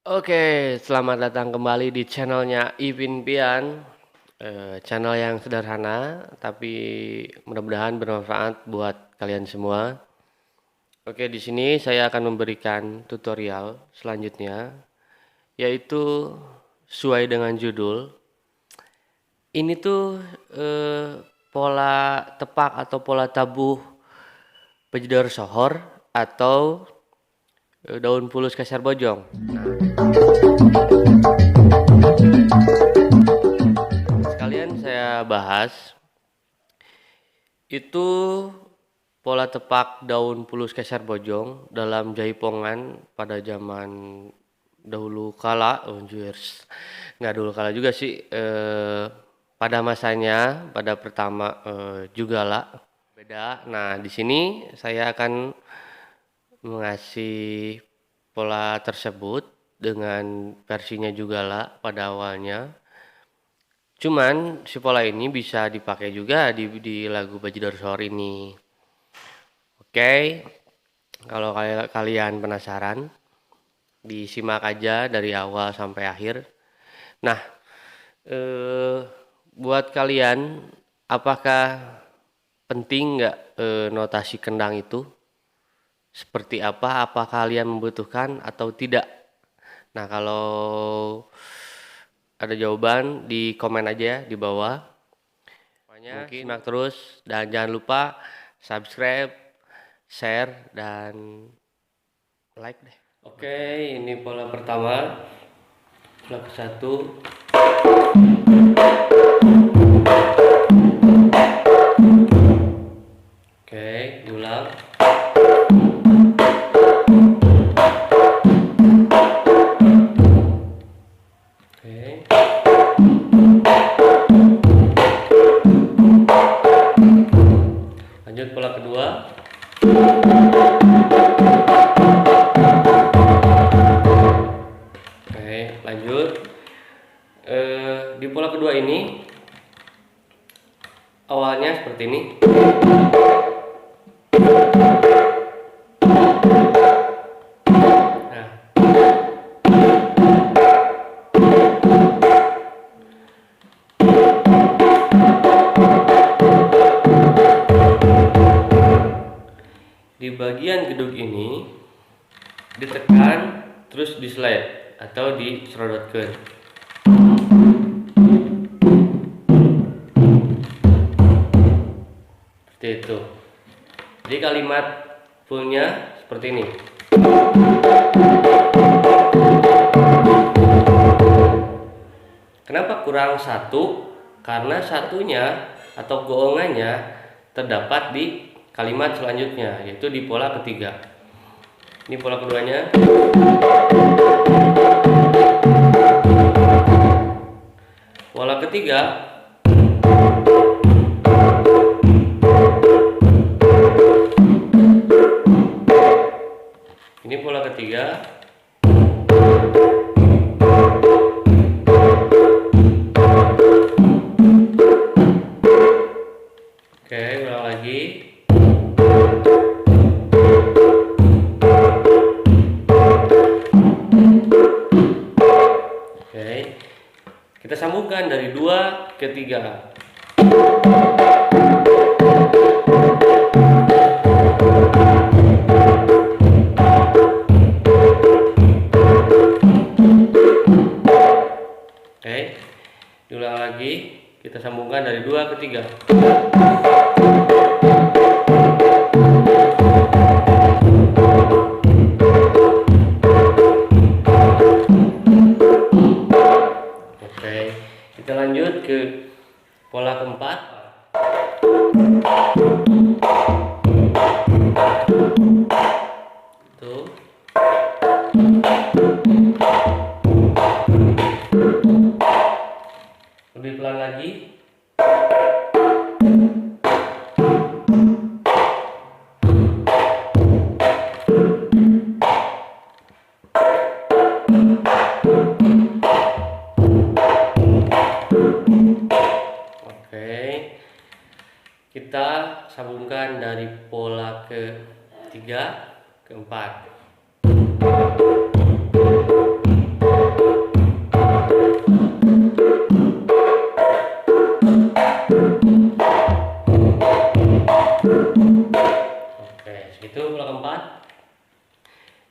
Oke, selamat datang kembali di channelnya Ipin Pian. Channel yang sederhana, tapi mudah-mudahan bermanfaat buat kalian semua. Oke, di sini saya akan memberikan tutorial selanjutnya, yaitu sesuai dengan judul. Ini tuh pola tepak atau pola tabuh Pejedor Sohor atau daun pulus kasar bojong. Sekalian saya bahas itu pola tepak daun pulus kasar bojong dalam jaipongan pada zaman dahulu kala. Nggak dahulu kala juga sih, pada masanya, pada pertama juga lah beda. Nah, di sini saya akan mengasih pola tersebut dengan versinya juga lah pada awalnya. Cuman si pola ini bisa dipakai juga di lagu Bajidor Sohor ini. Oke, kalau kalian penasaran, disimak aja dari awal sampai akhir. Nah, buat kalian, apakah penting nggak notasi kendang itu? Seperti apa? Apa kalian membutuhkan atau tidak? Nah, kalau ada jawaban di komen aja ya di bawah. Mungkin simak terus dan jangan lupa subscribe, share, dan like deh. Oke, ini pola pertama. Pola ke-1. Oke, diulang. Oke. Lanjut pola kedua. Oke, lanjut. Di pola kedua ini awalnya seperti ini. Nah, di bagian gedung ini ditekan terus di slide atau diserodotkan. Seperti itu. Jadi kalimat fullnya seperti ini. Kenapa kurang satu? Karena satunya atau goongannya terdapat di kalimat selanjutnya, yaitu di pola ketiga. Ini pola keduanya. Pola ketiga. Ini pola ketiga. Oke, ulang lagi. Oke, kita sambungkan dari 2 ke 3. Oke, diulang lagi. Kita sambungkan dari 2 ke 3. Oke, kita lanjut ke pola keempat. Tuh. Lebih pelan lagi. Oke, kita sambungkan dari pola ke-3 ke-4.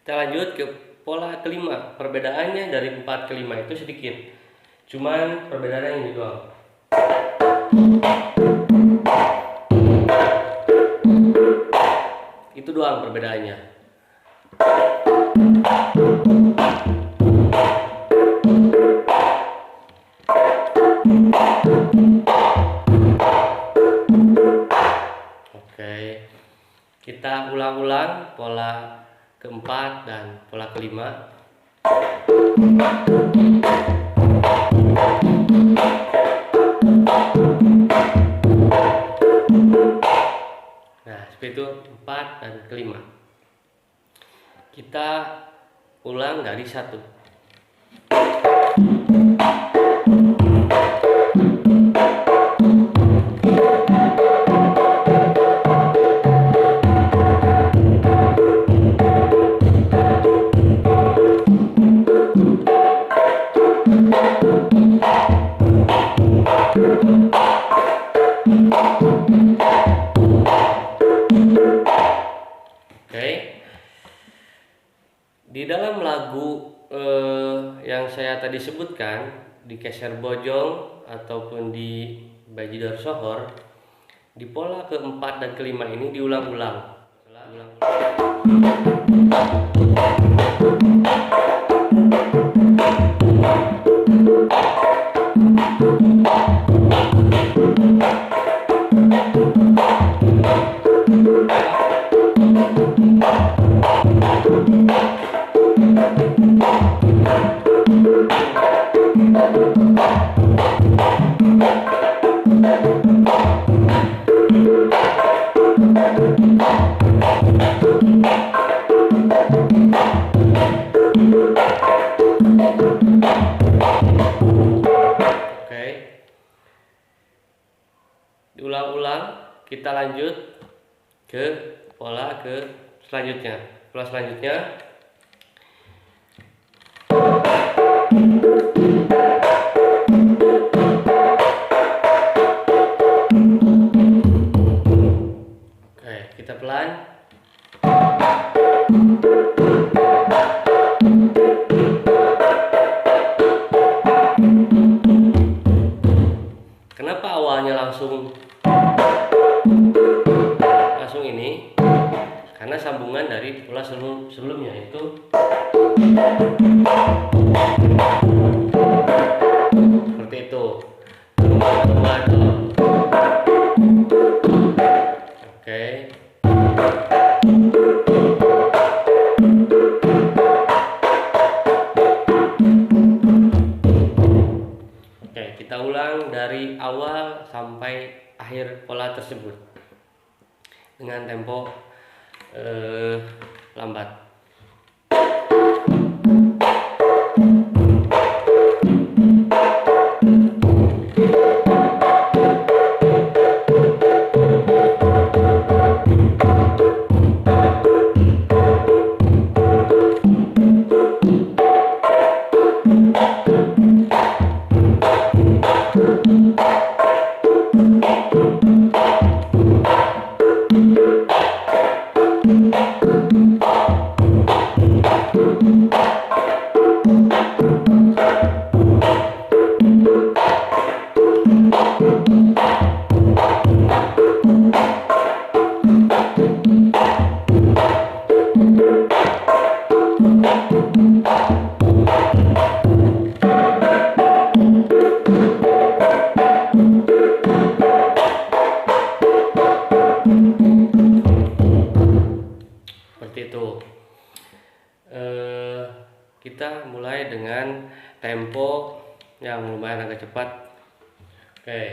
Kita lanjut ke pola kelima. Perbedaannya dari 4 ke 5 itu sedikit. Cuman perbedaannya ini doang. Itu doang perbedaannya. Oke. Kita ulang-ulang pola keempat dan pola kelima. Nah, seperti itu 4 dan kelima. Kita ulang dari 1. Oke. Di dalam lagu yang saya tadi sebutkan, di Keser Bojong ataupun di Bajidor Sohor, di pola keempat dan kelima ini diulang-ulang. Oke. Diulang-ulang, kita lanjut ke pola selanjutnya. Pola selanjutnya oke, kita pelan. Kenapa awalnya langsung ini? Karena sambungan dari pola sebelumnya itu seperti itu. Oke. Oke, kita ulang dari awal sampai akhir pola tersebut dengan tempo lambat. Seperti itu. Kita mulai dengan tempo yang lumayan agak cepat. Oke.